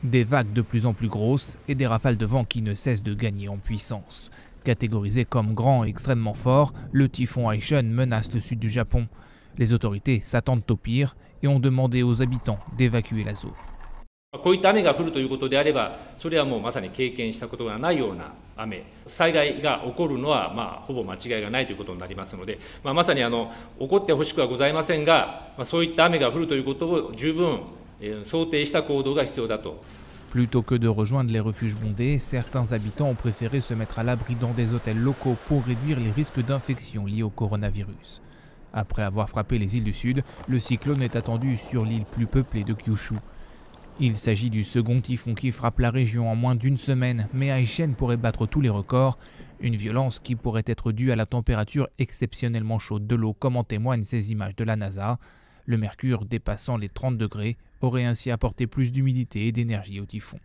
Des vagues de plus en plus grosses et des rafales de vent qui ne cessent de gagner en puissance. Catégorisé comme grand et extrêmement fort, le typhon Aishen menace le sud du Japon. Les autorités s'attendent au pire et ont demandé aux habitants d'évacuer la zone. こういった雨が降るということであれば、それはもうまさに経験したことがないような雨、災害が起こるのはほぼ間違いがないということになりますので、まさに起こってほしくはございませんが、そういった雨が降るということを十分想定した行動が必要だと。Plutôt que de rejoindre les refuges bondés, certains habitants ont préféré se mettre à l'abri dans des hôtels locaux pour réduire les risques d'infection liés au coronavirus. Après avoir frappé les îles du Sud, le cyclone est attendu sur l'île plus peuplée de Kyushu. Il s'agit du second typhon qui frappe la région en moins d'une semaine, mais Aishen pourrait battre tous les records, une violence qui pourrait être due à la température exceptionnellement chaude de l'eau, comme en témoignent ces images de la NASA. Le mercure dépassant les 30 degrés aurait ainsi apporté plus d'humidité et d'énergie au typhon.